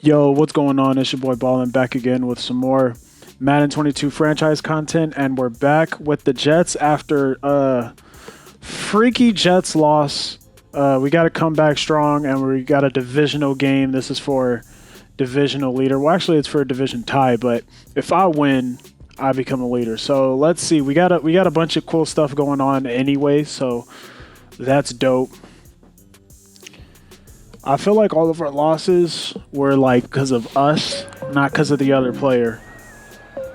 Yo, what's going on? It's your boy Ballin back again with some more Madden 22 franchise content, and we're back with the Jets after a freaky Jets loss. We got to come back strong, and we got a divisional game. This is for divisional leader. Well, actually, it's for a division tie, but if I win, I become a leader. So let's see. We got a bunch of cool stuff going on anyway, so that's dope. I feel like all of our losses were like because of us, not because of the other player.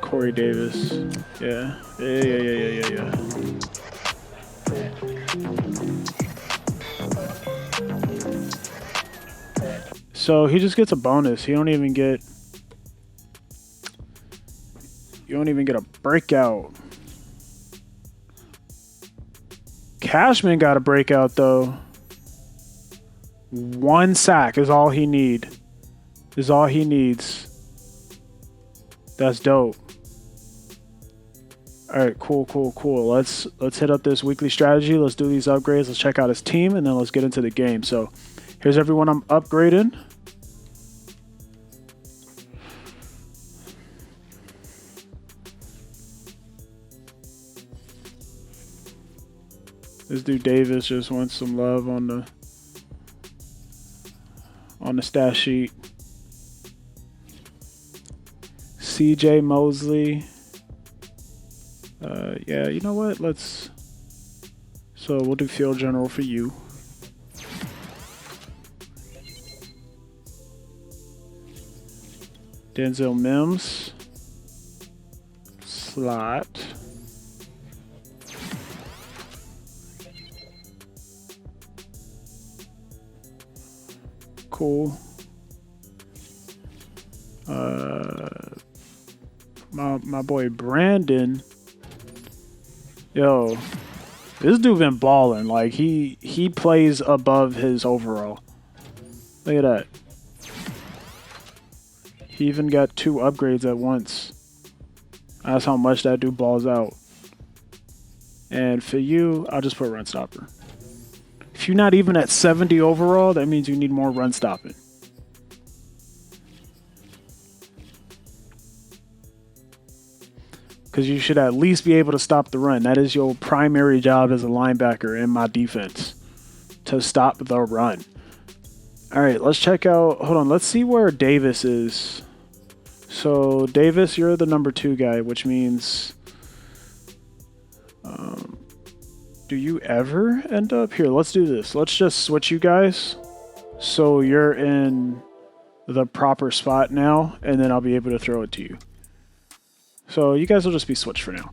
Corey Davis. Yeah. So he just gets a bonus. You don't even get a breakout. Cashman got a breakout though. 1 sack is all he needs. That's dope. All right, cool. Let's hit up this weekly strategy. Let's do these upgrades. Let's check out his team, and then let's get into the game. So here's everyone I'm upgrading. This dude Davis just wants some love on the stat sheet. CJ Mosley. Yeah, you know what? So we'll do field general for you. Denzel Mims. Slot. Cool. My boy Brandon. Yo, this dude been balling. Like he plays above his overall. Look at that. He even got 2 upgrades at once. That's how much that dude balls out. And for you, I'll just put run stopper. If you're not even at 70 overall, that means you need more run stopping. Because you should at least be able to stop the run. That is your primary job as a linebacker in my defense, to stop the run. All right, let's check out. Hold on, let's see where Davis is. So Davis, you're the number 2 guy, which means... do you ever end up here? Let's do this. Let's just switch you guys so you're in the proper spot now, and then I'll be able to throw it to you. So you guys will just be switched for now.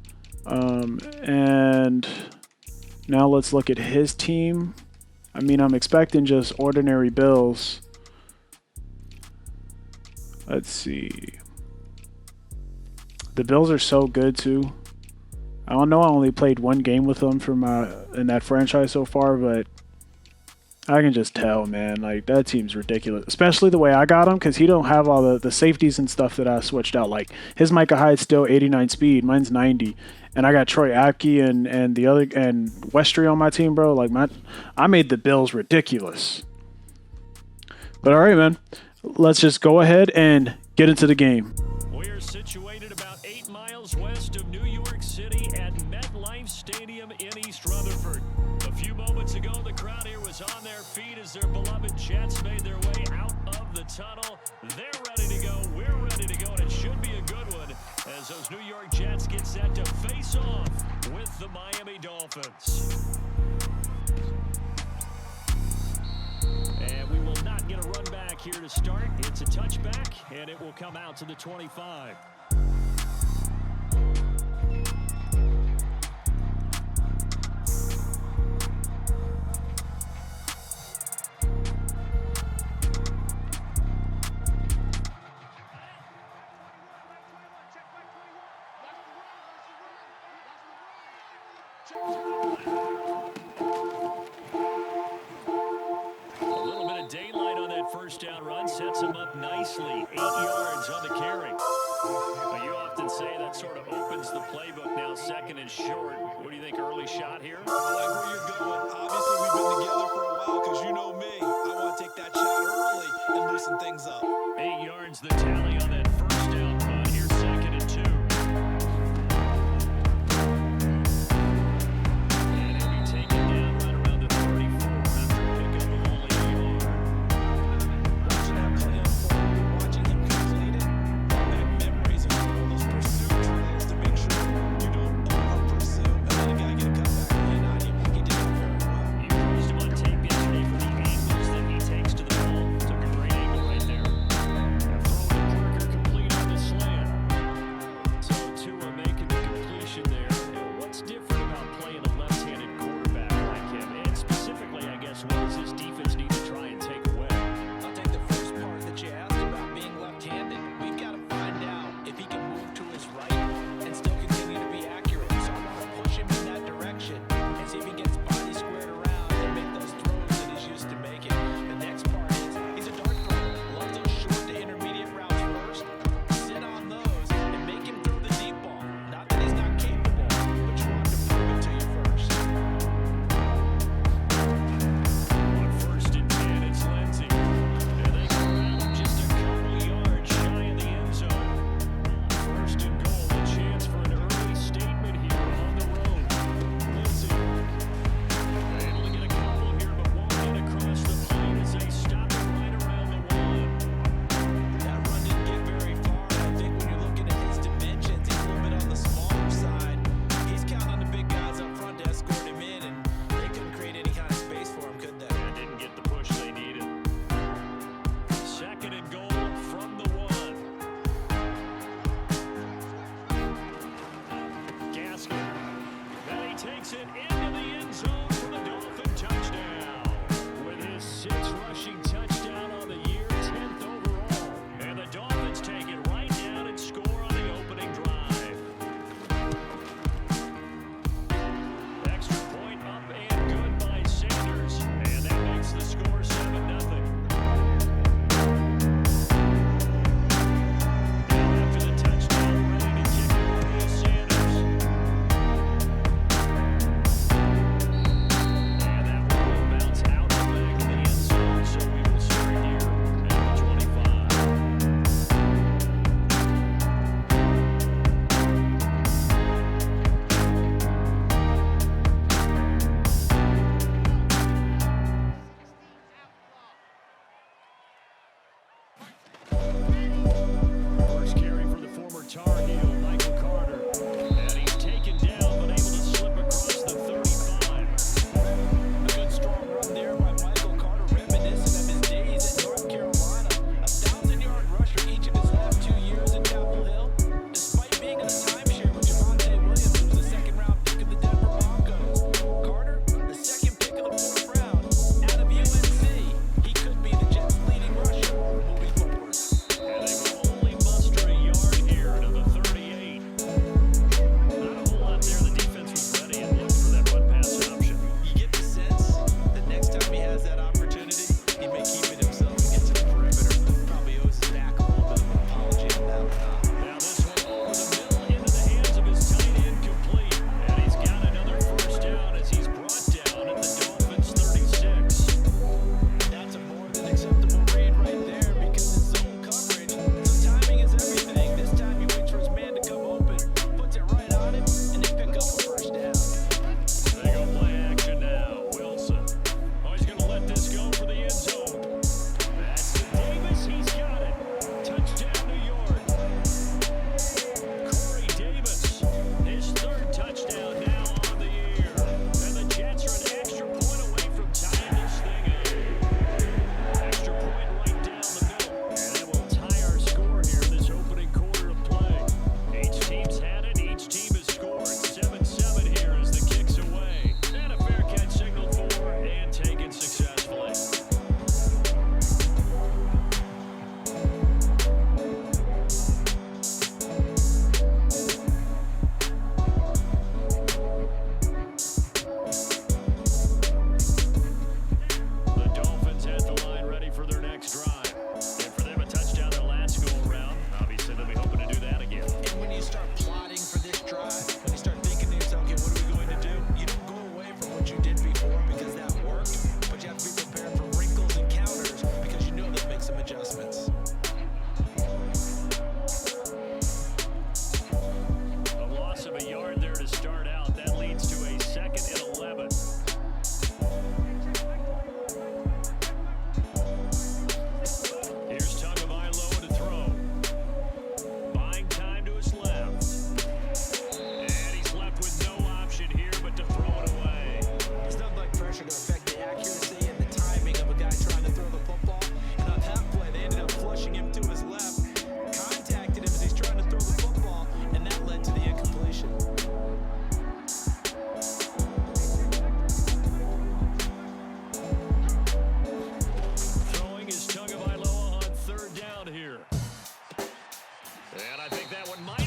And now let's look at his team. I mean, I'm expecting just ordinary Bills. Let's see. The Bills are so good too. I don't know. I only played 1 game with them in that franchise so far, but I can just tell, man. Like, that team's ridiculous, especially the way I got him, because he don't have all the safeties and stuff that I switched out. Like, his Micah Hyde's still 89 speed, mine's 90, and I got Troy Apke and Westry on my team, bro. Like, I made the Bills ridiculous. But all right, man. Let's just go ahead and get into the game. We're situated about 8 miles west of New York City at MetLife Stadium in East Rutherford. A few moments ago, the crowd here was on their feet as their beloved Jets made their way out of the tunnel. They're ready to go. We're ready to go, and it should be a good one as those New York Jets get set to face off with the Miami Dolphins. And we will not get a run back here to start. It's a touchback, and it will come out to the 25. Daylight on that first down run sets him up nicely. 8 yards on the carry. But you often say that sort of opens the playbook now, 2nd and short. What do you think, early shot here? I like where you're going. Obviously, we've been together for a while because you know me. I want to take that shot early and loosen things up. 8 yards. Ends the tally on that first down punt. Here, 2nd and 2. And he'll be taken down right around the 34 after a pickup of only a yard. Watching that play unfold, watching him complete it, and memorizing all those pursuit drills to make sure you don't over-pursue and let a guy get a cutback and land on you. He did that very well. You used him on tape yesterday for the angles that he takes to the ball. Took a great angle right there. Throw it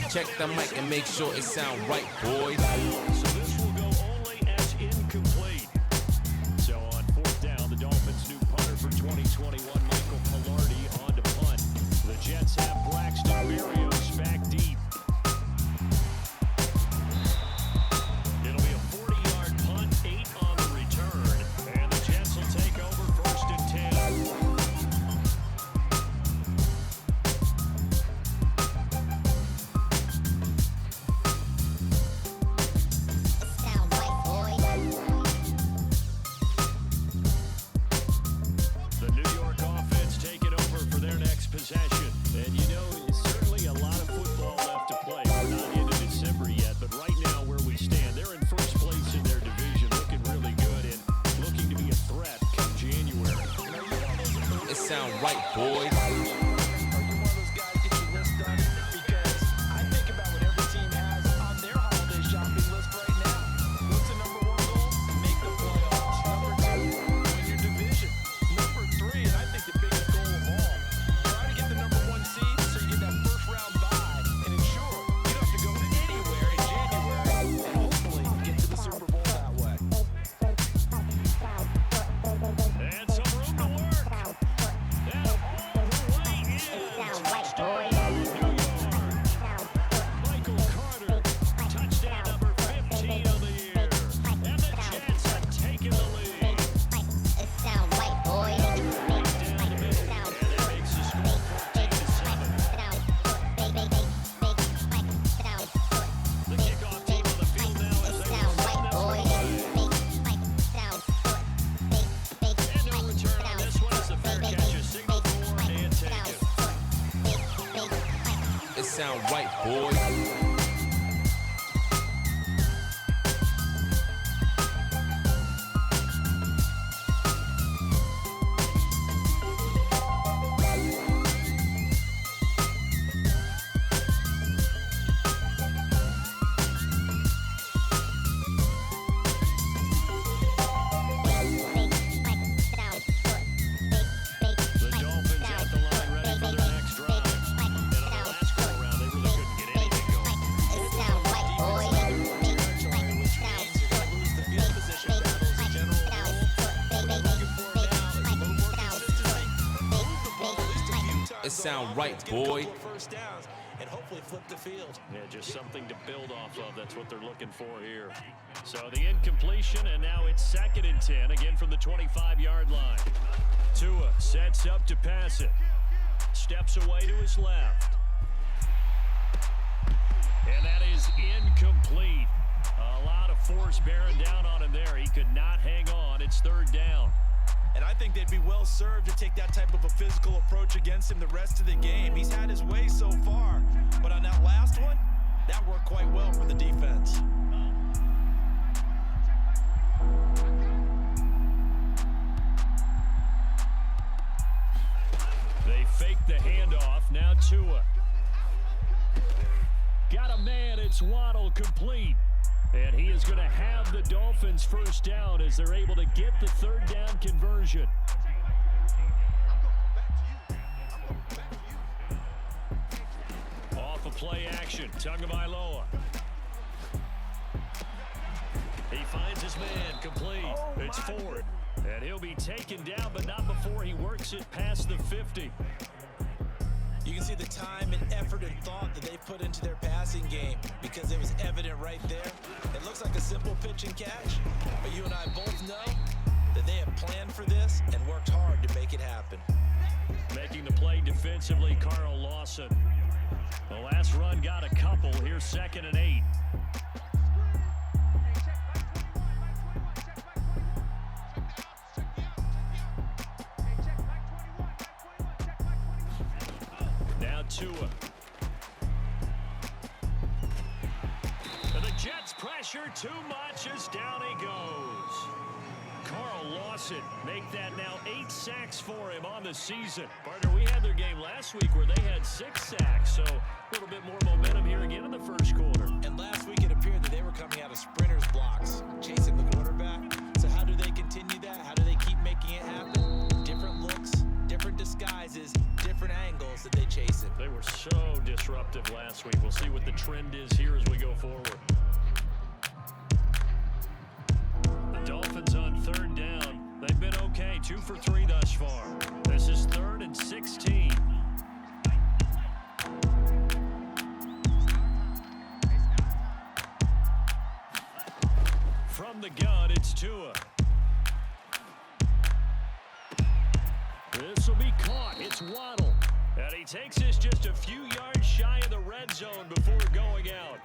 Check the mic and make sure it sound right, boys. So this will go only as incomplete. So on fourth down, the Dolphins' new punter for 2021, Michael Pilardi, on to punt. The Jets have Braxton Berrios back deep. It'll be a 40-yard punt, 8 on the return, and the Jets will take over first and 10. The New York offense taking over for their next possession. And you know, it's certainly a lot of football left to play. We're not into December yet, but right now where we stand, they're in first place in their division, looking really good and looking to be a threat come January. It sound right, boys. Are you one of those guys get your list done? Because I think about what every team has on their holiday shopping list right now. What's the number 1 goal? Make the playoffs. Number 2, win your division. Number 3, and I think the biggest goal of all, try to get the number 1 seed so you get that first round bye and ensure you don't have to go anywhere in January and hopefully get to the Super Bowl that way. And some room to work. And all the way in. Touchdown, New York. Michael Carter, touchdown number 15 of the year. And the Jets have taken the lead. Down the middle. And that makes the score 14-7. The kickoff team on the field now as they run that away. And no return on this one is a fair catch, a signal for and take it. It sound right, boys. The Dolphins at the line ready for their next drive. And on the last go-around, they really couldn't get anything going. It sound right, boy. First downs and hopefully flip the field. Yeah, just something to build off of. That's what they're looking for here. So the incompletion, and now it's 2nd and 10, again from the 25-yard line. Tua sets up to pass it. Steps away to his left. And that is incomplete. A lot of force bearing down on him there. He could not hang on. It's 3rd down. And I think they'd be well served to take that type of a physical approach against him the rest of the game. He's had his way so far, but on that last one, that worked quite well for the defense. They fake the handoff. Now Tua. Got a man. It's Waddle, complete. And he is going to have the Dolphins first down as they're able to get the 3rd down conversion. Off of play action, Tagovailoa. He finds his man, complete. It's Ford. And he'll be taken down, but not before he works it past the 50. You can see the time and effort and thought that they put into their passing game because it was evident right there. It looks like a simple pitch and catch, but you and I both know that they have planned for this and worked hard to make it happen. Making the play defensively, Carl Lawson. The last run got a couple. Here's 2nd and 8. Now Tua. And the Jets pressure too much as down he goes. Carl Lawson make that now 8 sacks for him on the season. Partner, we had their game last week where they had 6 sacks, so a little bit more momentum here again in the first quarter. And last week it appeared that they were coming out of sprinters blocks, chasing the quarterback. So how do they continue that? How do they keep making it happen? Different looks, different disguises, different different angles that they chase him. They were so disruptive last week. We'll see what the trend is here as we go forward. The Dolphins on third down. They've been okay, 2 for 3 thus far. This is 3rd and 16. From the gun, it's Tua. This will be caught. It's Waddle. And he takes this just a few yards shy of the red zone before going out.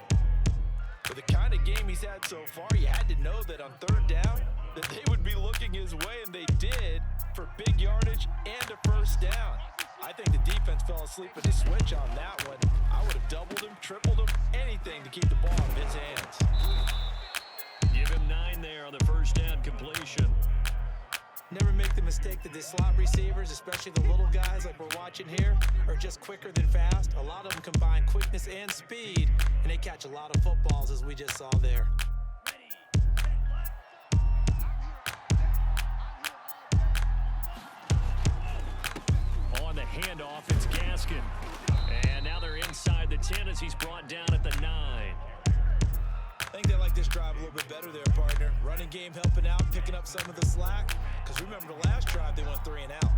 With the kind of game he's had so far, you had to know that on third down that they would be looking his way, and they did, for big yardage and a first down. I think the defense fell asleep at the switch on that one. I would have doubled him, tripled him, anything to keep the ball out of his hands. Give him 9 there on the first down completion. Never make the mistake that the slot receivers, especially the little guys like we're watching here, are just quicker than fast. A lot of them combine quickness and speed, and they catch a lot of footballs, as we just saw there. On the handoff, it's Gaskin. And now they're inside the 10 as he's brought down at the 9. I think they like this drive a little bit better there, partner. Running game helping out, picking up some of the slack. Because remember the last drive, they went 3 and out.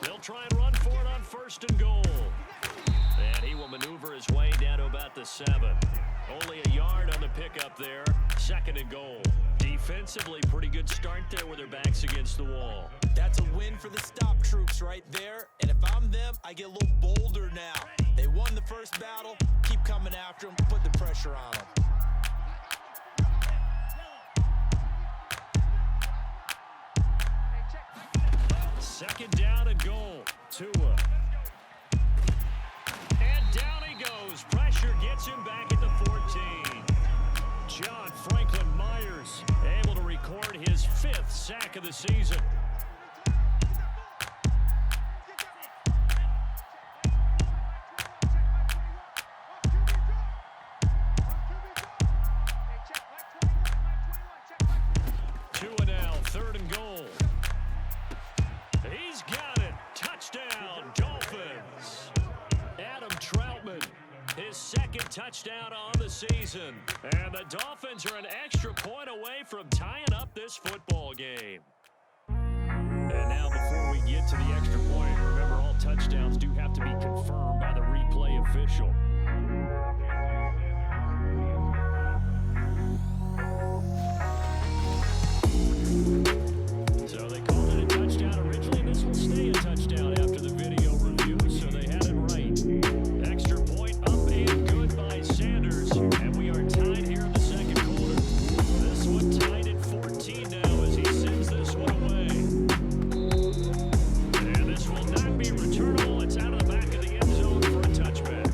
They'll try and run for it on 1st and goal. And he will maneuver his way down to about the 7. Only a yard on the pickup there. 2nd and goal. Defensively, pretty good start there with their backs against the wall. That's a win for the stop troops right there. And if I'm them, I get a little bolder now. They won the first battle. Keep coming after them. Put the pressure on them. Second down and goal. Tua. And down he goes. Pressure gets him back at the 14. John Franklin Myers able to record his 5th sack of the season. Tua now, 3rd and goal. He's got it. Touchdown, Dolphins. Adam Troutman, his 2nd touchdown on the season. And the Dolphins are an extra point away from tying up this football game. And now before we get to the extra point, remember all touchdowns do have to be confirmed by the replay official. So they called it a touchdown originally. This will stay a touchdown after the video review, so they had it right. Extra point up and good by Sanders. And we are tied here in the 2nd quarter. This one tied at 14 now as he sends this one away. And this will not be returnable. It's out of the back of the end zone for a touchback.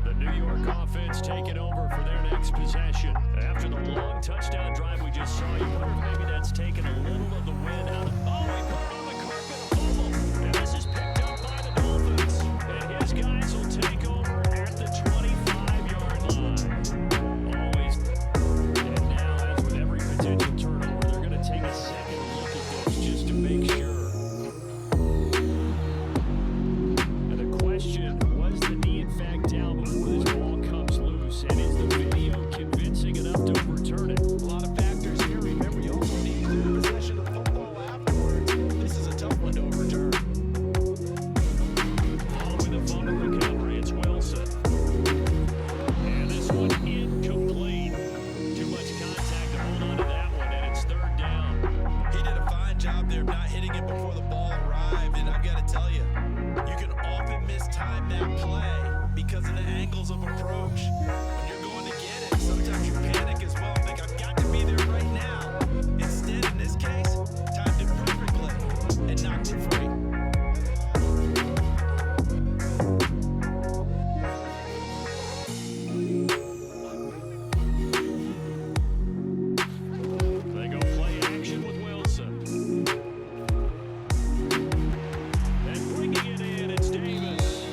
The New York offense taking over for their next possession. After the long touchdown drive we just saw, you wonder if maybe that's taken a little of the wind out of... Oh, he put it on the carpet, a fumble. And this is picked up by the Dolphins. And his guys will take over at the 25-yard line. Always. And now, as with every potential turnover, they're going to take a second look at this just to make sure. And the question, was the knee in fact down before this ball comes loose? And is the video convincing enough to overturn it? A lot of factors here. Remember, you also need to do possession of the football afterwards. This is a tough one to overturn. On with a fumble recovery, it's Wilson. And this one incomplete. Too much contact to hold on to that one, and it's 3rd down. He did a fine job there of not hitting it before the ball arrived, and I've got to tell you, you can often mistime that play because of the angles of approach. When you're going to get it, sometimes you panic as well, think I've got to be there right now. Instead, in this case, timed it perfectly and knocked it free. They go play action with Wilson. And bringing it in, it's Davis.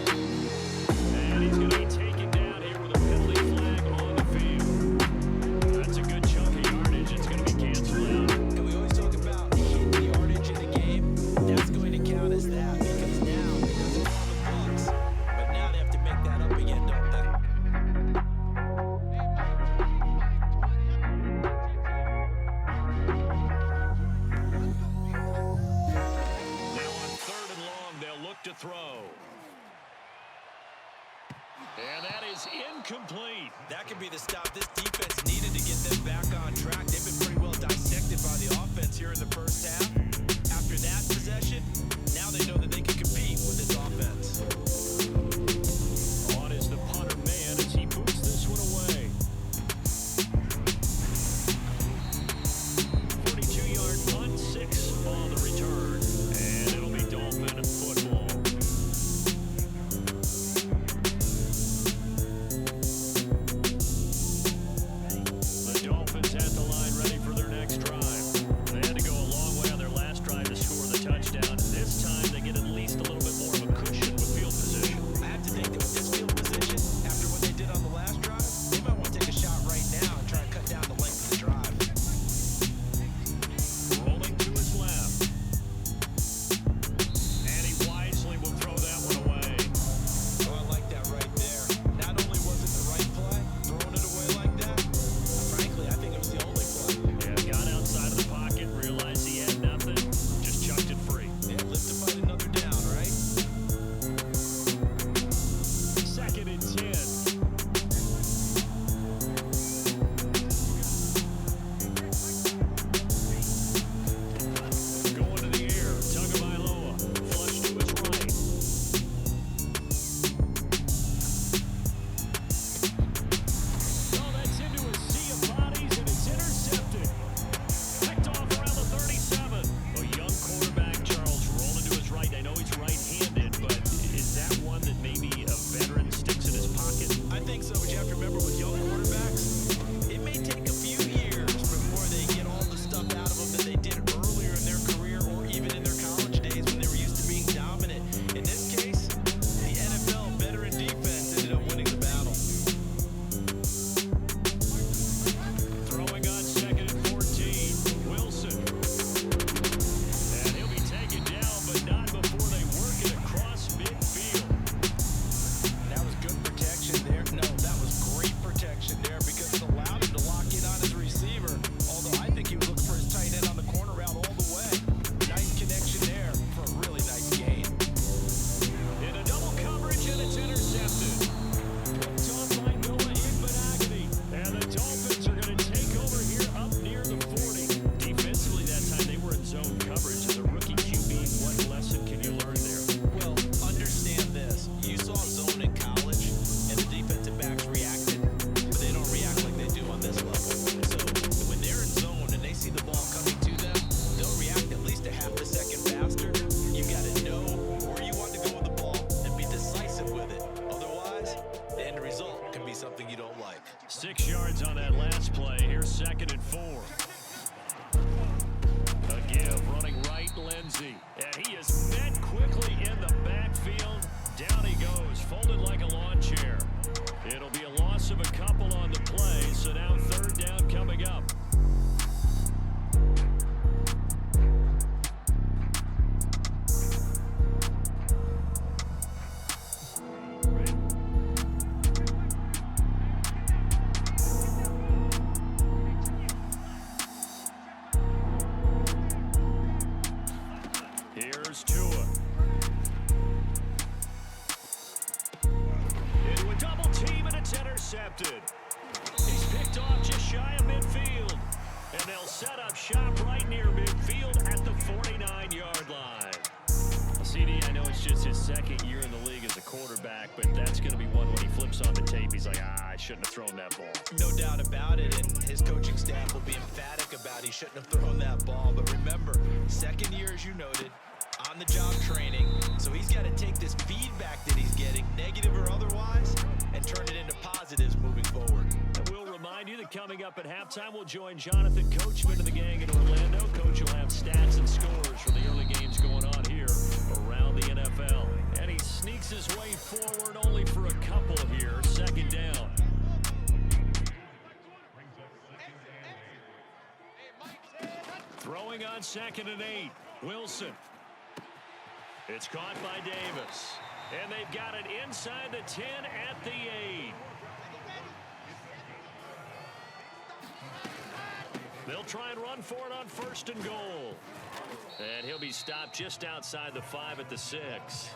And he's going to be taken down here with a penalty flag on the field. incomplete. That could be the stop this defense needed to get them back on track. They've been pretty well dissected by the offense here in the first half. After that possession, now they know that they can compete with this offense. On is the punter man as he boots this one away. 42-yard punt, 6 on the return. And it'll be Dolphin football. The Dolphins at the line ready for their next drive. They had to go a long way on their last drive to score the touchdown. This time they get at least a little bit more of a cushion with field position. I have to think that with this field position, after what they did on the last drive, they might want to take a shot right now and try and cut down the length of the drive. Rolling to his left. And he wisely will throw that one away. Oh, I like that right there. Not only was it the right play, throwing it away like that, frankly, I think it was the only play. Yeah, got outside of the pocket, realized he had nothing, just chucked it free. Yeah, live to fight another down, right? 2nd and 10. Going to the air, Tagovailoa, flush to his right. Oh, that's into a sea of bodies and it's intercepted. Picked off around the 37. A young quarterback, Charles, rolling to his right. I know he's right-handed, but is that one that maybe a veteran sticks in his pocket? I think so, but you have to remember with young quarterbacks, it may take a few years before they get all the stuff out of them that they did earlier in their career or even in their college days when they were used to being dominant. In this case, the NFL veteran defense ended up winning the battle. Throwing on 2nd and 14. Wilson. And he'll be taken down, but not before they work it across midfield. That was good protection there. No, that was great protection there because it allowed him to lock in on his receiver. Although I think he was looking for his tight end on the corner route all the way. Nice connection there for a really nice gain. In a double coverage, and it's intercepted. Picked off by Noah Igbenogany. And the Dolphins are going to take over here up near the 40. Defensively that time, they were in zone coverage. As a rookie QB, what lesson can you learn there? Well, understand this. You saw zone in college, and the defensive backs reacted, but they don't react like they do on this level. So when they're in zone and they see the ball coming to them, they'll react at least a half a second faster. You got to know where you want to go with the ball and be decisive with it. Otherwise, the end result can be something you don't like. 6 yards on that last play. Here's 2nd and 4. A give, running right, Lindsey. And he is met quickly in the backfield. Down he goes, folded like a lawn chair. It'll be a loss of a couple on the play, so now 3rd down coming up. Here's Tua. Into a double team and it's intercepted. He's picked off just shy of midfield. And they'll set up shop right near midfield at the 49-yard line. CD, I know it's just his 2nd year in the league as a quarterback, but that's going to be one when he flips on the tape. He's like, I shouldn't have thrown that ball. No doubt about it, and his coaching staff will be emphatic about he shouldn't have thrown that ball. But remember, 2nd year, as you noted, on-the-job training, so he's got to take this feedback that he's getting, negative or otherwise, and turn it into positives moving forward. And we'll remind you that coming up at halftime, we'll join Jonathan Coachman of the gang in Orlando. Coach will have stats and scores from the early games going on here around the NFL. And he sneaks his way forward only for a couple here. 2nd down. Throwing on 2nd and 8. Wilson. It's caught by Davis. And they've got it inside the 10 at the 8. They'll try and run for it on 1st and goal. And he'll be stopped just outside the 5 at the 6.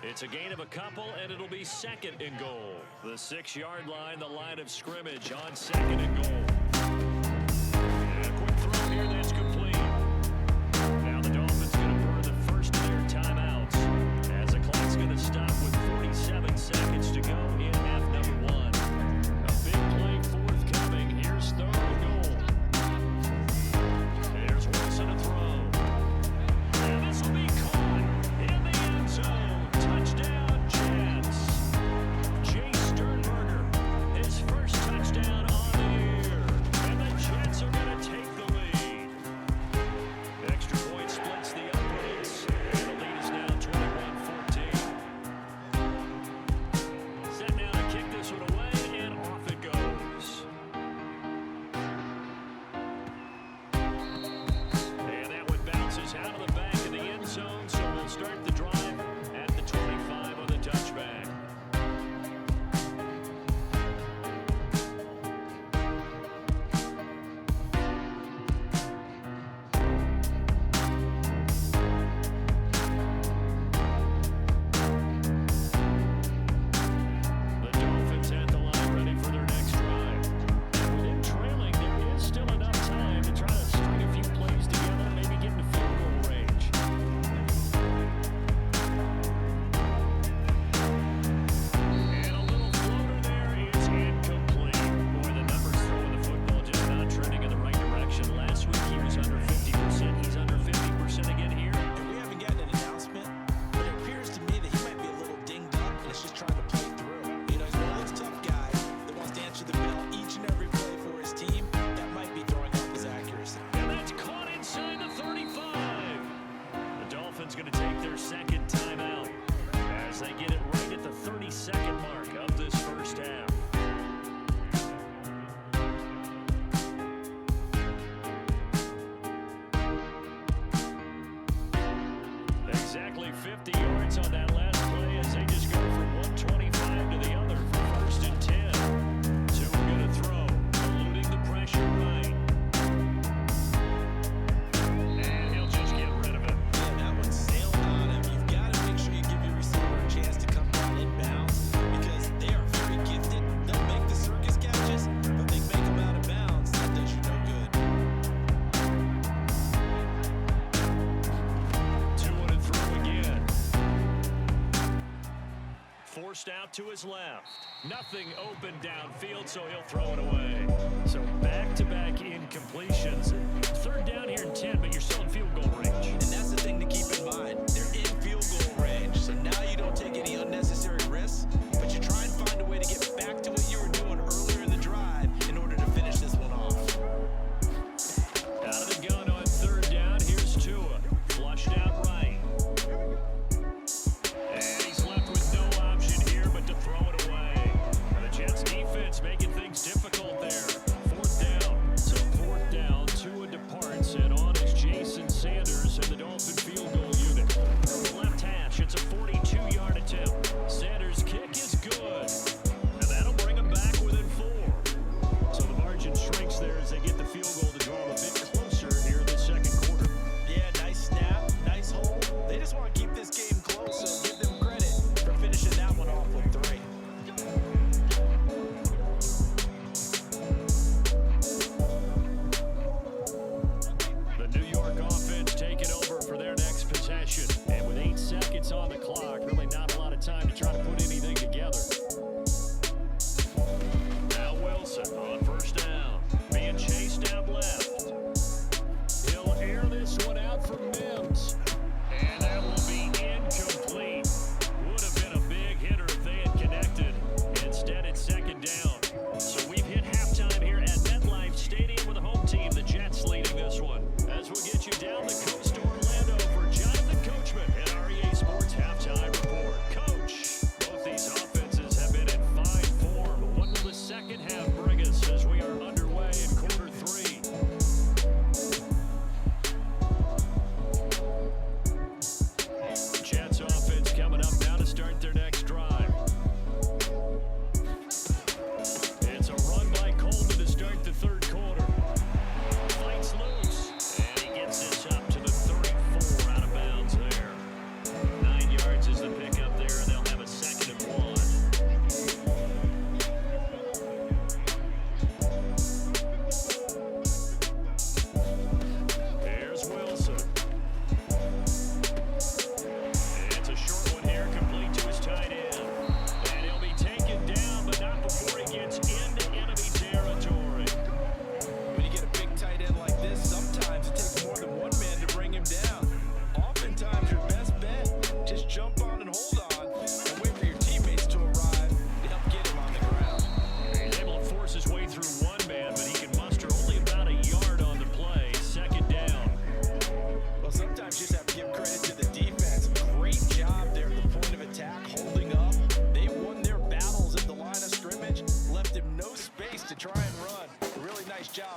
It's a gain of a couple, and it'll be second and goal. The 6-yard line, the line of scrimmage on second and goal. And a quick throw here that's complete. Now the Dolphins going to burn the first of their timeouts as the clock's going to stop with 47 seconds to go in half number 1. A big play forthcoming. Here's third and goal. There's Wilson to throw. And this will be caught in the end zone. Touchdown, Jets. Jay Sternberger, his first touchdown on the year. And the Jets are going to take the lead. Extra point splits the uprights. And the lead is now 21-14. Set now to kick this one away, and off it goes. And that one bounces out of the back of the end zone, so we'll start the drive at the 25 on the touchback. The Dolphins at the line, ready for their next drive. With him trailing, there is still enough time to try to string a few plays together, maybe get into field goal range. And a little floater there is incomplete. Boy, the numbers throwing the football just not trending in the right direction. Last week he was under 50%. He's under 50% again here. And we haven't gotten an announcement, but it appears to me that he might be a little dinged up and is just trying to play through. You know, he's one of those tough guys that wants to answer the bell each and every play for his team. That might be throwing off his accuracy. And that's caught inside the 35. The Dolphins going to take their second timeout as they get it right at the 30-second mark of this first half. Exactly 50 yards on that last play as they just go from 125 to the other for first and 10. Two are going to throw, eluding the pressure right. And he'll just get rid of it. Yeah, that one sailed on him. You've got to make sure you give your receiver a chance to come down inbounds because they are very gifted. They'll make the circus catches, but they make them out of bounds. That does you no good. Two on and throw again. Forced out to his left. Nothing open downfield, so he'll throw it away. So back-to-back incompletions. Third down here in 10, but you're still in field goal range. And that's the thing to keep in mind. They're in field goal range, so now you don't take any unnecessary risks, but you try and find a way to get back to what you were doing earlier in the drive in order to finish this one off. Out of the gun on third down, here's Tua. Flushed out right. And he's left with no option here but to throw it away. And the Jets defense making things difficult there. Fourth down. So fourth down, Tua departs, and on is Jason Sanders and the Dolphin field goal unit. From the left hash, it's a 42-yard attempt. Sanders' kick is good. And that'll bring him back within 4. So the margin shrinks there as they get the field goal to draw them a bit closer here in the second quarter. Yeah, nice snap, nice hold. They just want to keep this game close, so give them credit for finishing that one off with 3. The New York offense taking over for their next possession. And with 8 seconds on the clock, really not a lot of time to try to put anything together. Now Wilson on first down, being chased out left. He'll air this one out for Mims. And that will be incomplete. Would have been a big hitter if they had connected. Instead, it's second down. So we've hit halftime here at MetLife Stadium with the home team, the Jets, leading this one. As we'll get you down the coast to Orlando for Jonathan Coachman at REA Sports Halftime Report. Coach, both these offenses have been in fine form. What will the second half bring us as we are underway in quarter 3?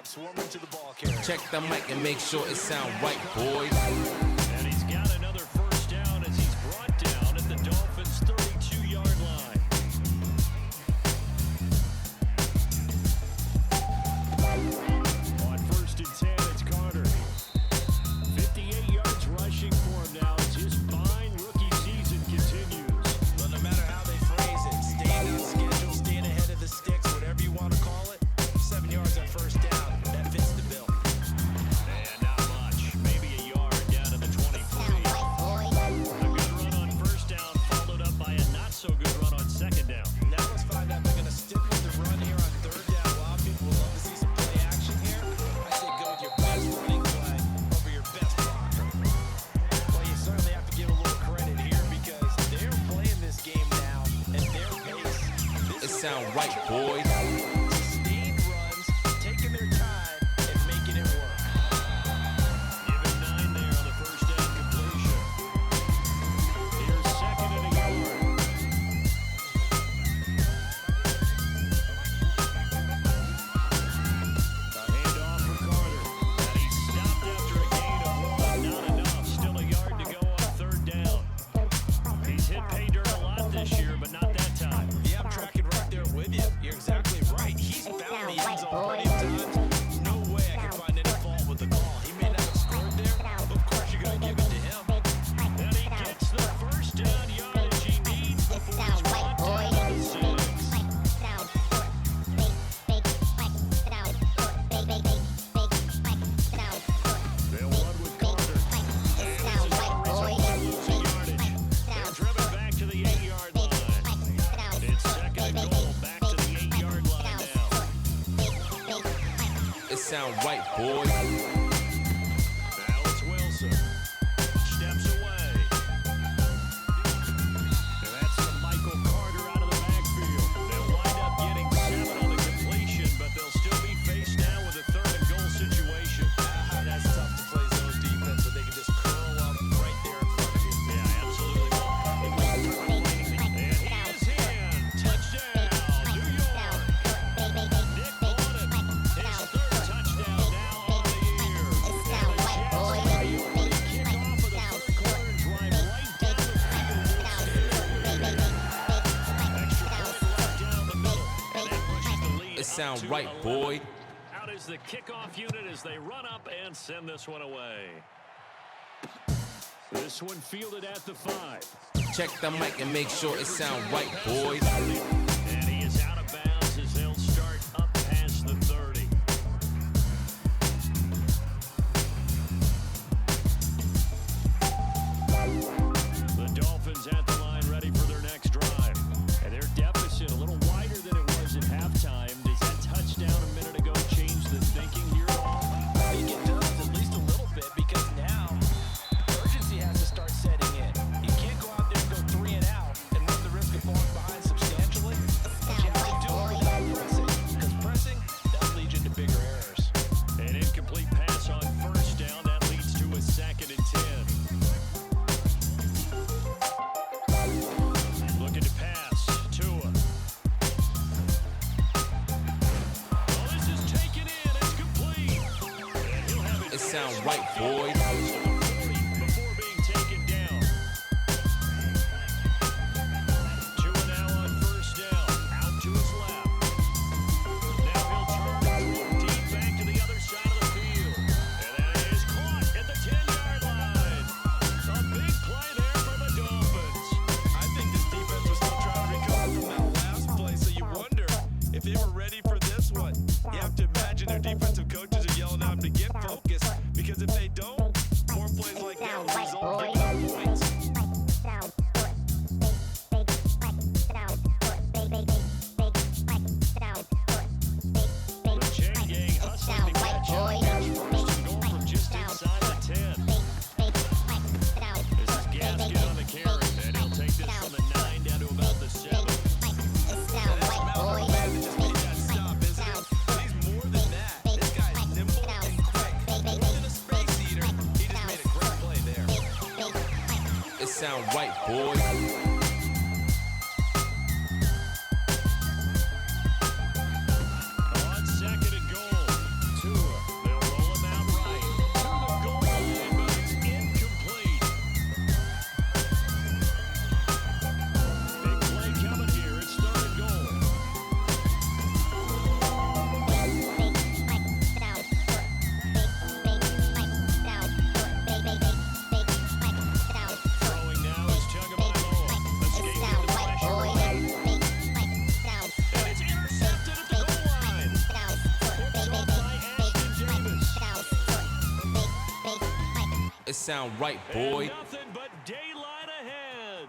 swarming to the ball carrier. Check the mic and make sure it sound right, boys. And he's got another first down as he's brought down at the Dolphins' 32-yard line. On 1st and 10, it's Carter. 58 yards rushing for him now as his fine rookie season continues. But no matter how they phrase it, staying on schedule, staying ahead of the sticks, whatever you want to call it, 7 yards on first down, that fits the bill. And not much, maybe a yard down to the 23. A good run on first down, followed up by a not-so-good run on second down. Now let's find out if they're going to stick with the run here on third down. Well, people will love to see some play action here. I say go with your best running play over your best blocker. Well, you certainly have to give a little credit here because they're playing this game now at their pace. It sound right, boys. Sustained runs, taking their time and making it work. Given 9 there on the first down completion. Here's second and a yard. A handoff for Carter. And he's stopped after a gain of 1. Not enough. Still a yard to go on third down. He's hit pay dirt a lot this year, but not that time. Yeah, I'm tracking right there with you. You're exactly right. He's found the end zone plenty of times. No way I can find any fault with the call. He may not have scored there, but of course you're going to give it to him. And he gets the first down yardage he needs before he's brought down to the 6. They'll run with Carter. And this is already losing yardage. They're driven back to the 8-yard line. It's second and goal, back to the 8-yard line now. It sound right, boys. Now it's Wilson. Steps away. And that's to Michael Carter out of the backfield. They'll wind up getting 7 on the completion, but they'll still be faced now with a third and goal situation. That's tough to play zone defense, but they can just curl up right there in front of you. Yeah, absolutely. And he is in. Touchdown, New York. Nick Ballin, his third touchdown now on the year. And the Jets are the opening kickoff of the third quarter and drive right down the field. Extra point right down the middle. And that pushes the lead It sound up to right, 11. boy. Out is the kickoff unit as they run up and send this one away. This one fielded at the 5. Check the mic and make sure it sound right, boys. And he is out of bounds as they'll start up past the 30. The Dolphins at the line ready for their next drive. And their deficit a little wider than it was at halftime. Does that touchdown a minute ago change the thinking here at all? I think it does, at least a little bit, because now urgency has to start setting in. You can't go out there and go 3 and out and run the risk of falling behind substantially. But you have to do it without pressing, because pressing, that'll lead you into bigger errors. An incomplete pass on first down. That leads to a second and 10. Looking to pass. Tua. Oh, this is taken in. It's complete. And he'll have it. It sound right, boys. Close to the 40 before being taken down. Tua now on first down. Out to his left. Now he'll turn and throw deep back to the other side of the field. And that is caught at the 10-yard line. A big play there for the Dolphins. I think this defense was still trying to recover from that last play, so you wonder if they were ready for this one. You have to imagine their defensive coaches are yelling at them to get focused, because if they don't, more plays like that will result in giving up points. The chain gang hustling to catch up. Here's first and goal from just inside the 10. This is Gaskin on the carry, and he'll take this from the 9 down to about the 7. That's Malcolm man that just made that stop, isn't it? But he's more than that. This guy's nimble and quick. More than a space eater, he just made a great play there. It sound right, boys. On second and goal, Tua. it sound right, boy. And nothing but daylight ahead.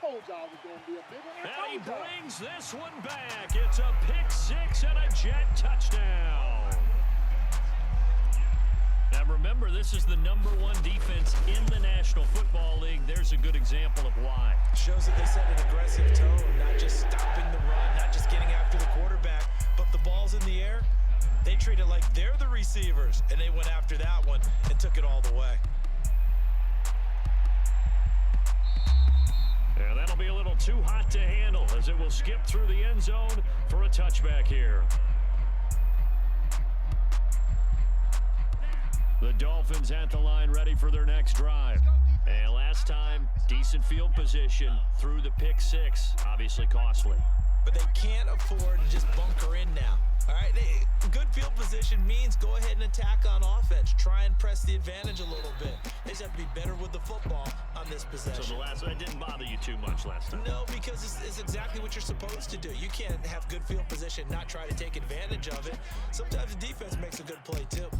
Told y'all was gonna be a big one. And he brings this one back. It's a pick six and a Jet touchdown. Now remember, this is the #1 defense in the National Football League. There's a good example of why. Shows that they set an aggressive tone, not just stopping the run, not just getting after the quarterback, but the ball's in the air. They treat it like they're the receivers, and they went after that one and took it all the way. Yeah, that'll be a little too hot to handle as it will skip through the end zone for a touchback here. The Dolphins at the line ready for their next drive. And last time, decent field position through the pick six. Obviously costly. But they can't afford to just bunker in now. All right, good field position means go ahead and attack on offense. Try and press the advantage a little bit. They just have to be better with the football on this possession. So that didn't bother you too much last time? No, because it's exactly what you're supposed to do. You can't have good field position, not try to take advantage of it. Sometimes the defense makes a good play too.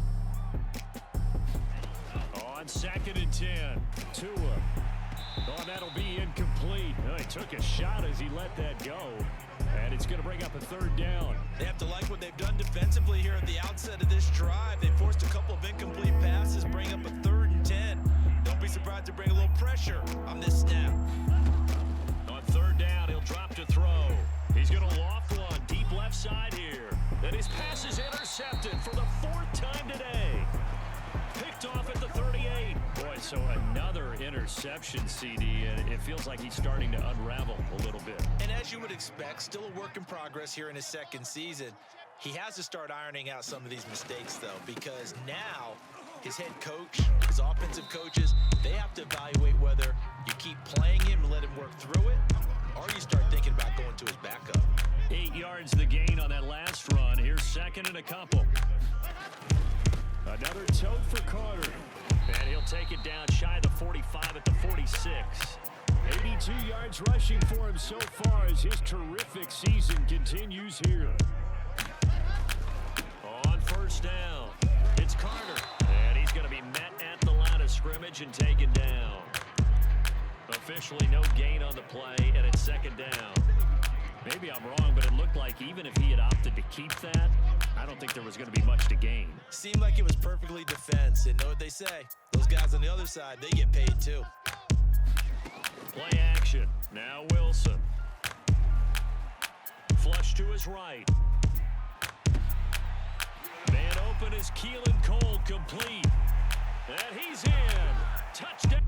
On 2nd and 10, Tua. Oh, that'll be incomplete. Oh, he took a shot as he let that go. And it's going to bring up a 3rd down. They have to like what they've done defensively here at the outset of this drive. They forced a couple of incomplete passes, bring up a 3rd and 10. Don't be surprised to bring a little pressure on this snap. On 3rd down, he'll drop to throw. He's going to loft one deep left side here. Then his pass is intercepted for the 4th time today. Picked off at the 38. Boy, so another interception, CD, and it feels like he's starting to unravel a little bit. And as you would expect, still a work in progress here in his 2nd season. He has to start ironing out some of these mistakes, though, because now his head coach, his offensive coaches, they have to evaluate whether you keep playing him and let him work through it, or you start thinking about going to his backup. 8 yards the gain on that last run. Here's 2nd and a couple. Another tote for Carter. And he'll take it down shy of the 45 at the 46. 82 yards rushing for him so far as his terrific season continues here. On 1st down, it's Carter. And he's going to be met at the line of scrimmage and taken down. Officially no gain on the play, and it's 2nd down. Maybe I'm wrong, but it looked like even if he had opted to keep that, I don't think there was going to be much to gain. Seemed like it was perfectly defense, and know what they say. Those guys on the other side, they get paid too. Play action. Now Wilson. Flush to his right. Man open is Keelan Cole, complete. And he's in. Touchdown.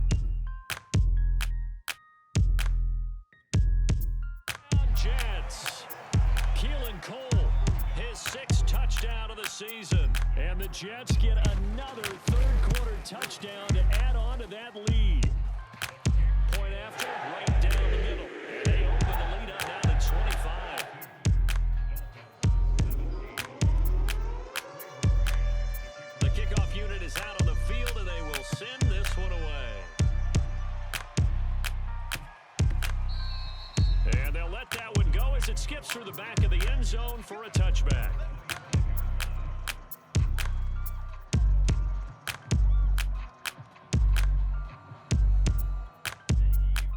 Jets. Keelan Cole, his 6th touchdown of the season. And the Jets get another 3rd quarter touchdown to add on to that lead. Point after, right down the middle. And they open the lead up now to 25. The kickoff unit is out on the field, and they will send this one away. And they'll let that one go as it skips through the back of the end zone for a touchback.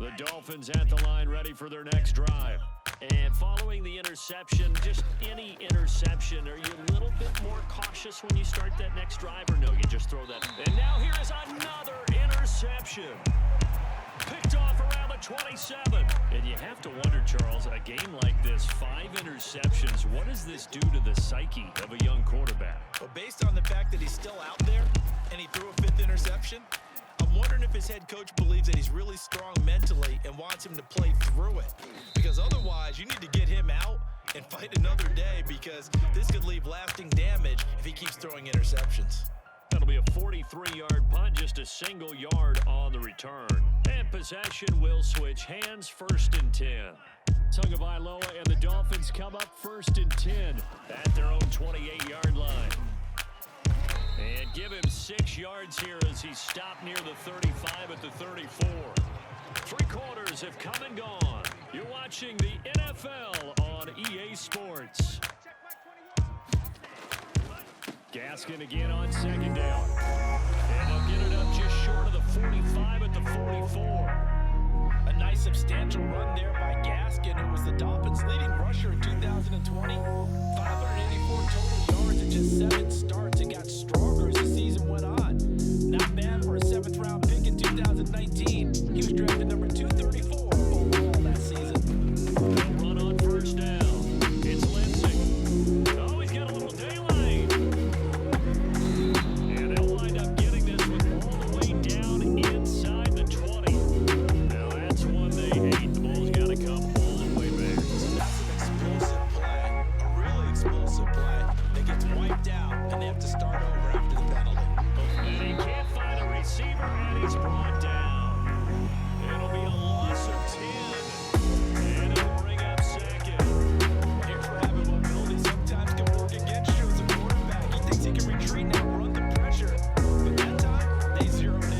The Dolphins at the line ready for their next drive. And following the interception, just any interception, are you a little bit more cautious when you start that next drive, or no, you just throw that? And now here is another interception. Picked off around the 27. And you have to wonder, Charles, a game like this, 5 interceptions, what does this do to the psyche of a young quarterback? Well, based on the fact that he's still out there and he threw a 5th interception, I'm wondering if his head coach believes that he's really strong mentally and wants him to play through it. Because otherwise, you need to get him out and fight another day, because this could leave lasting damage if he keeps throwing interceptions. That'll be a 43-yard punt, just a single yard on the return. And possession will switch hands, 1st and 10. Tagovailoa and the Dolphins come up 1st and 10 at their own 28-yard line. And give him 6 yards here as he stopped near the 35 at the 34. 3 quarters have come and gone. You're watching the NFL on EA Sports. Gaskin again on 2nd down. And they'll get it up just short of the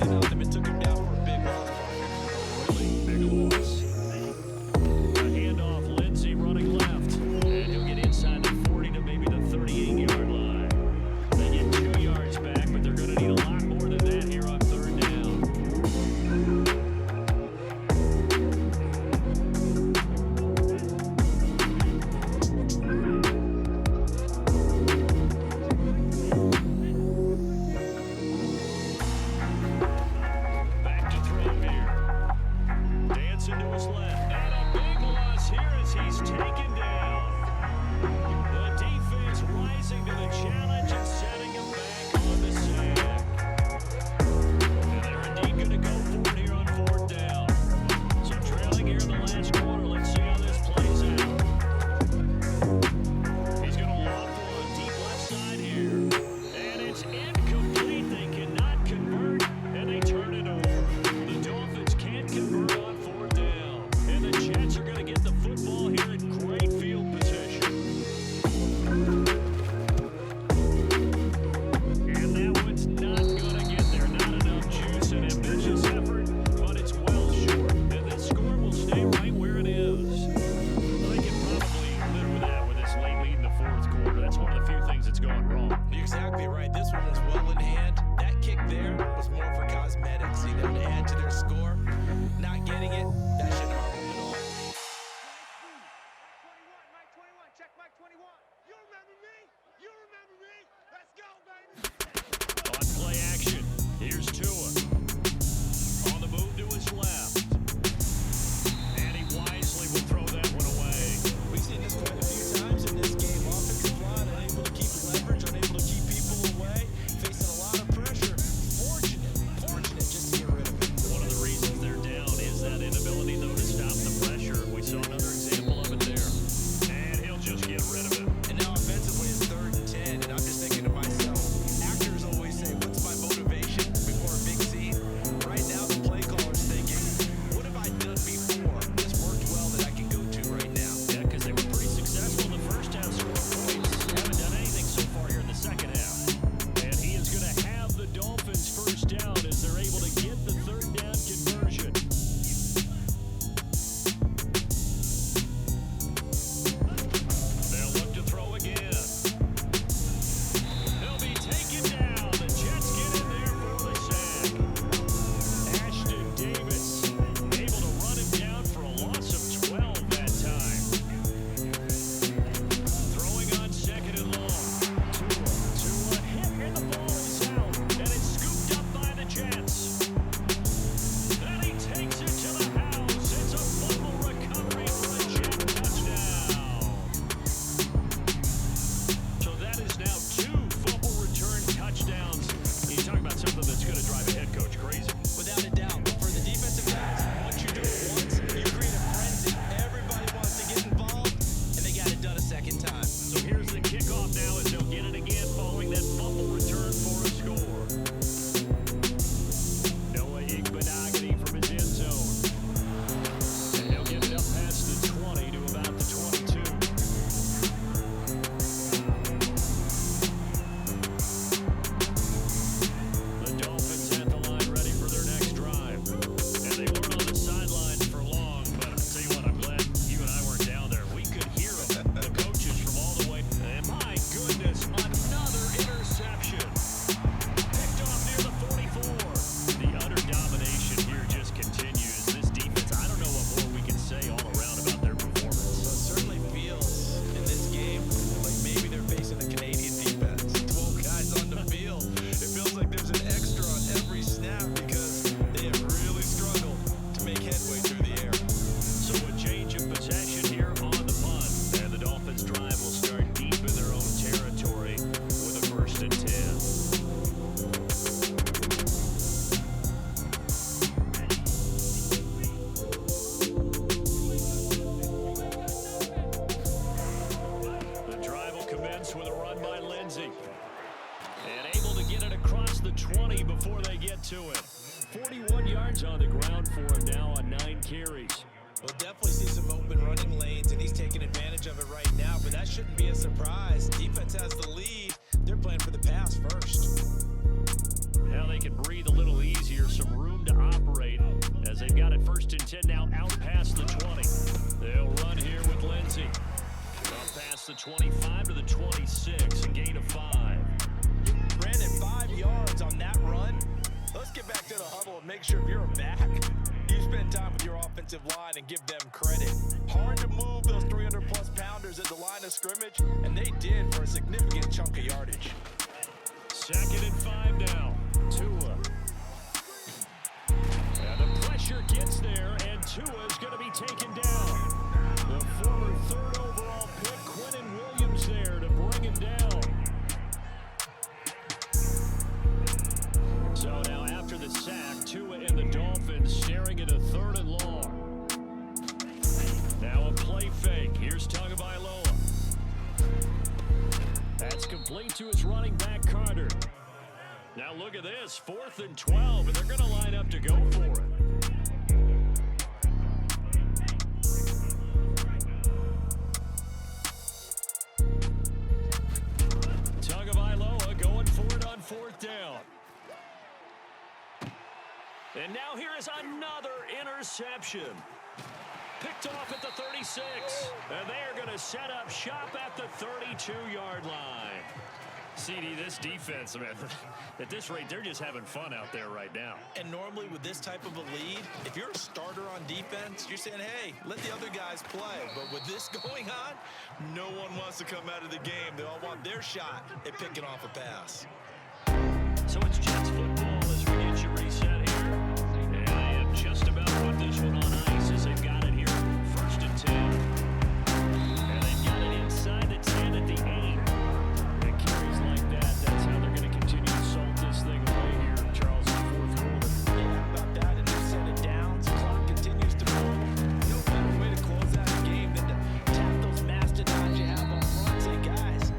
ran out them and took him down for a big loss. Really big loss. A handoff, Lindsey running left. And he'll get inside the 40 to maybe the 38-yard line. They get 2 yards back, but they're going to need a lot more than that here on third down. Back to throw here. Dancing to his left. And a big loss here as he's taken down. The defense rising to the challenge and setting him back on the sack. And they're indeed going to go for it here on fourth down. So trailing here in the last quarter. Let's see how this plays out. He's going to lob for a deep left side here. And it's incomplete. They cannot convert, and they turn it over. The Dolphins can't convert on fourth down. And the Jets are going to get the football here in great field position. And that one's not going to get there. Not enough juice and ambitious effort, but it's well short. And the score will stay right where it is. They can probably live with that with this late lead in the fourth quarter. That's one of the few things that's gone wrong. You're exactly right. This one was well in hand. That kick there was more for cosmetics, to add to their score. Not getting it, that shouldn't harm them at all. 21, Mike 21, check Mike 21. You remember me? You remember me? Let's go, baby. On play action, here's Tua. On the move to his left. And he wisely will throw that one away. We've seen this quite a few times in this game. Offensive line unable to keep leverage, unable to keep people away, facing a lot of pressure. Fortunate just to get rid of it. One of the reasons they're down is that inability, though, to stop the pressure. We saw another example of it there. And he'll just get rid of it. And now offensively it's 3rd and 10, and I'm just thinking to myself, actors always say, what's my motivation before a big scene? Right now the play caller's thinking, what have I done before? This worked well that I can go to right now. Yeah, because they were pretty successful in the first half, scoring points. Haven't done anything so far here in the second half. And he is going to have the Dolphins first down as they're able to get the third down conversion. They'll look to throw again. He'll be taken down. The Jets get in there for the sack. Ashton Davis able to run him down for a loss of 12 that time. Throwing on second and long. Tua hit and the ball is out. And it's scooped up by the Jets. Then he takes it to the house. It's a fumble recovery for a Jet touchdown. So that is now 2 fumble return touchdowns. You talk about something that's going to drive a head coach crazy. Without a doubt. But for the defensive guys, once you do it once, you create a frenzy. Everybody wants to get involved, and they got it done a second time. So here's the kickoff now as they'll get it again following that fumble return for a score. Noah Igbenogany from his end zone. And he'll get it up past the 20 to about the 22. The Dolphins at the line ready for their next drive. And they weren't on the sidelines for long, but I'll tell you what, I'm glad you and I weren't down there. We could hear them, the coaches from all the way. And my goodness, another interception. Picked off near the 44. The utter domination here just continues. This defense, I don't know what more we can say all around about their performance. So it certainly feels in this game like maybe they're facing a Canadian defense. 12 guys on the field. It feels like there's an extra on every snap because they have really struggled to make headway through the air. So a change of possession here on the punt. And the Dolphins drive will start deep in their own territory with a 1st and 10. The drive will commence with a run by Lindsey. And able to get it across the 20 before they get to it. 41 yards on the ground for him now on 9 carries. We'll definitely see some open running lanes, and he's taking advantage of it right now, but that shouldn't be a surprise. Defense has the lead. They're playing for the pass first. Now they can breathe a little easier across the 25 to the 26, a gain of 5. Brandon, 5 yards on that run. Let's get back to the huddle and make sure if you're a back, you spend time with your offensive line and give them credit. Hard to move those 300-plus pounders at the line of scrimmage, and they did for a significant chunk of yardage. 2nd and 5 now. Tua. And the pressure gets there, and Tua is going to be taken down. The former 3rd overall pick, Quentin Williams, there to bring him down. So now after the sack, Tua and the Dolphins staring at a 3rd and long. Now a play fake. Here's Tagovailoa. That's complete to his running back, Carter. Now look at this, 4th and 12, and they're going to line up to go for it. Tagovailoa going for it on 4th down. And now here is another interception. Picked off at the 36. And they are going to set up shop at the 32-yard line. CD, this defense, man, at this rate, they're just having fun out there right now. And normally with this type of a lead, if you're a starter on defense, you're saying, hey, let the other guys play. But with this going on, no one wants to come out of the game. They all want their shot at picking off a pass. So it's Jets football as we get you reset here. And they have just about put this one on ice as they've got it here. 1st and 10. And they've got it inside the 10 at the 8. It carries like that. That's how they're going to continue to salt this thing away here, Charles, in the 4th quarter. Yeah, how about that? And they set it down. The clock continues to roll. No better way to close out a game than to tap those mastodons you have on front. Say, guys,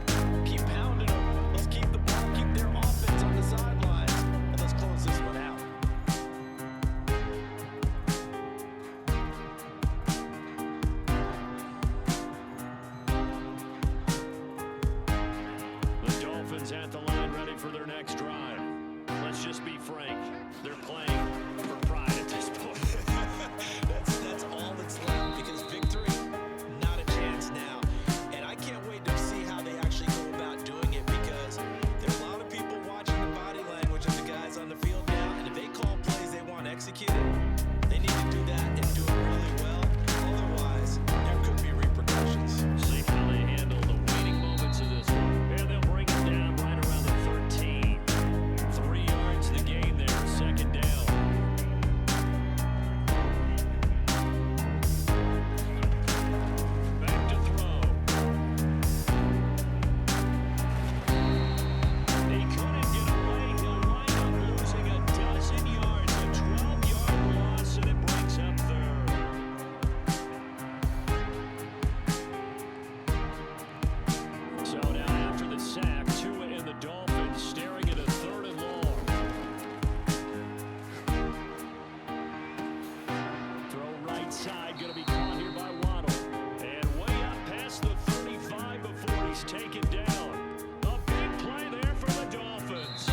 keep pounding them. Let's keep the ball, keep their offense on the sidelines, and let's close this one out. The Dolphins at the line ready for their next drive. Let's just be frank. They're playing for pride at this point. That's all that's left because victory, not a chance now. And I can't wait to see how they actually go about doing it because there's a lot of people watching the body language of the guys on the field now. And if they call plays they want executed, they need to do that and do it really well. Otherwise, there could be repercussions. See how they handle the waiting moments of this one. And they'll bring it down right around the 13. 3 yards the gain there, 2nd down. Back to throw. He couldn't get away. He'll wind up losing a dozen yards, a 12-yard loss, and it brings up 3rd. So now after the sack, Tua and the Dolphins staring at a 3rd and long. Throw right side, going to be caught here by Waddle. And way up past the 35 before he's taken down. A big play there for the Dolphins.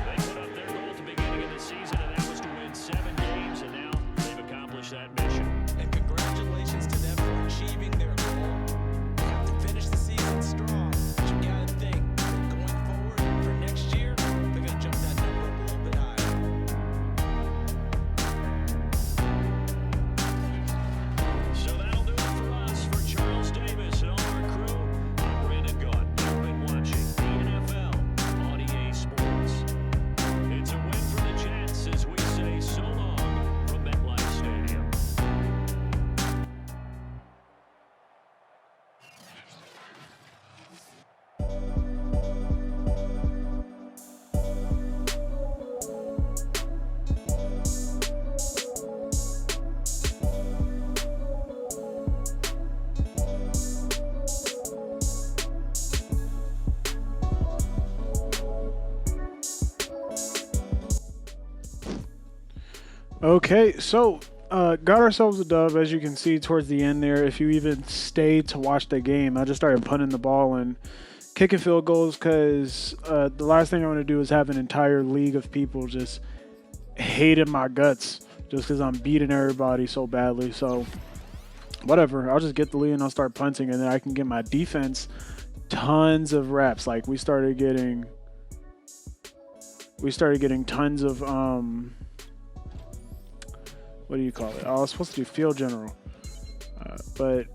They put up their goal at the beginning of the season, and that was to win 7 games, and now they've accomplished that mission. And congratulations to them for achieving their goal. They have to finish the season strong. But you gotta think, going forward for next year, they're gonna jump that number up a little bit higher. So that'll do it for us. For Charles Davis and all our crew, I'm Brandon Gunn. You've been watching the NFL on EA Sports. It's a win for the Jets as we say so long from MetLife Stadium. Okay, so got ourselves a dub, as you can see towards the end there. If you even stayed to watch the game, I just started punting the ball and kicking field goals because the last thing I want to do is have an entire league of people just hating my guts just because I'm beating everybody so badly. So whatever. I'll just get the lead and I'll start punting, and then I can get my defense tons of reps. Like we started getting tons of what do you call it? Oh, I was supposed to do field general, but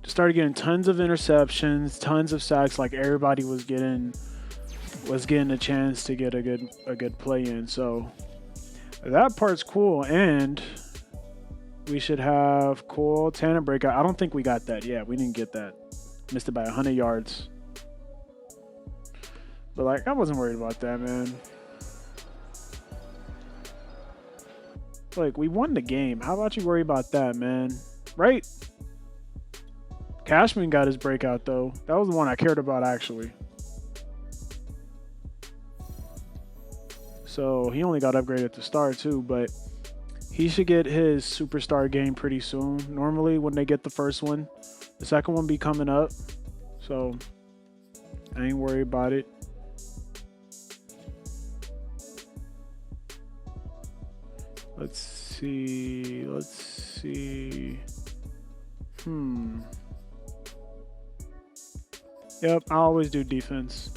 started getting tons of interceptions, tons of sacks. Like everybody was getting a chance to get a good play in. So that part's cool, and we should have cool tandem breakout. I don't think we got that yet. We didn't get that. Missed it by 100 yards. But like, I wasn't worried about that, man. Like, we won the game. How about you worry about that, man? Right? Cashman got his breakout, though. That was the one I cared about, actually. So, he only got upgraded at the start, too. But he should get his superstar game pretty soon. Normally, when they get the first one, the second one be coming up. So, I ain't worried about it. Let's see. Yep, I always do defense.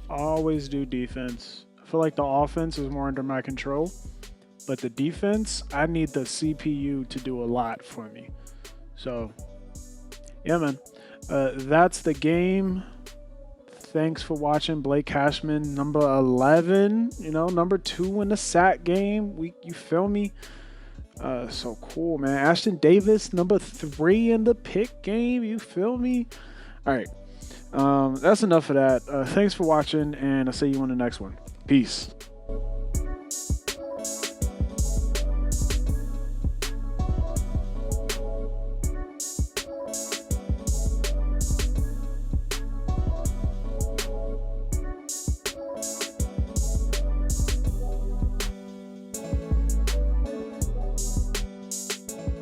Always do defense. I feel like the offense is more under my control, but the defense, I need the CPU to do a lot for me. So, yeah, man. That's the game. Thanks for watching. Blake Cashman, number 11, number 2 in the sack game. You feel me? So cool, man. Ashton Davis, number 3 in the pick game. You feel me? All right. That's enough of that. Thanks for watching, and I'll see you on the next one. Peace.